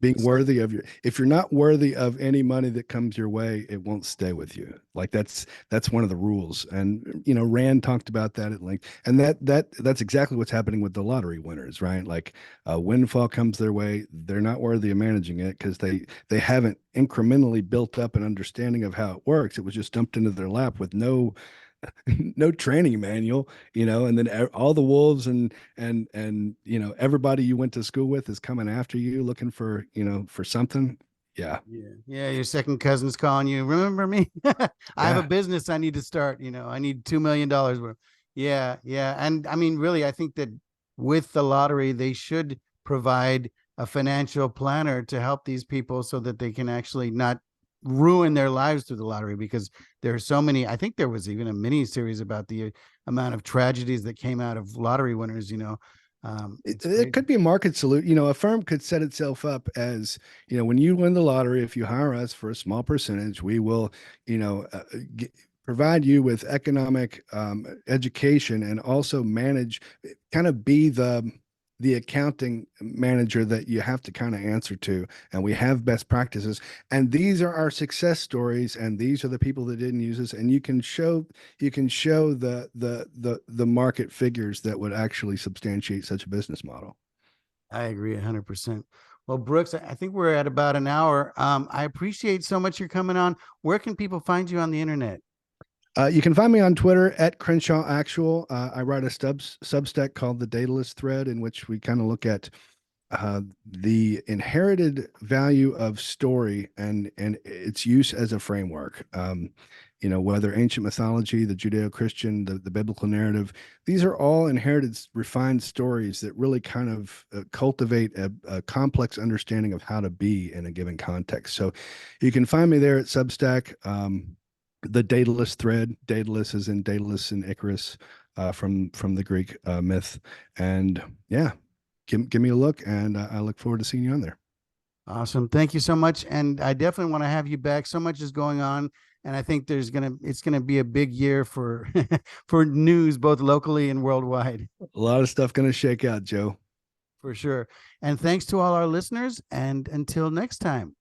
Being worthy of if you're not worthy of any money that comes your way, it won't stay with you. Like that's one of the rules. And Rand talked about that at length. And that's exactly what's happening with the lottery winners, right? Like a windfall comes their way, they're not worthy of managing it because they haven't incrementally built up an understanding of how it works. It was just dumped into their lap with no training manual, and then all the wolves and everybody you went to school with is coming after you looking for something. Yeah. Your second cousin's calling you, remember me? I have a business I need to start. I need $2 million worth. Yeah. And I mean, really, I think that with the lottery, they should provide a financial planner to help these people so that they can actually not ruin their lives through the lottery, because there are so many. I think there was even a mini series about the amount of tragedies that came out of lottery winners. It could be a market solution. A firm could set itself up as, when you win the lottery, if you hire us for a small percentage, we will, provide you with economic education, and also manage, kind of be the accounting manager that you have to kind of answer to. And we have best practices, and these are our success stories, and these are the people that didn't use this. And you can show the market figures that would actually substantiate such a business model. I agree 100%. Well, Brooks, I think we're at about an hour. I appreciate so much you're coming on. Where can people find you on the internet? You can find me on Twitter at Crenshaw Actual. I write a Substack called the Datalist Thread, in which we kind of look at the inherited value of story and its use as a framework. whether ancient mythology, the Judeo-Christian, the biblical narrative, these are all inherited, refined stories that really kind of cultivate a complex understanding of how to be in a given context. So you can find me there at Substack. The Daedalus thread, Daedalus is in Daedalus and Icarus, from the Greek myth. And yeah, give me a look, and I look forward to seeing you on there. Awesome. Thank you so much. And I definitely want to have you back. So much is going on. And I think it's going to be a big year for, for news, both locally and worldwide. A lot of stuff going to shake out, Joe. For sure. And thanks to all our listeners. And until next time.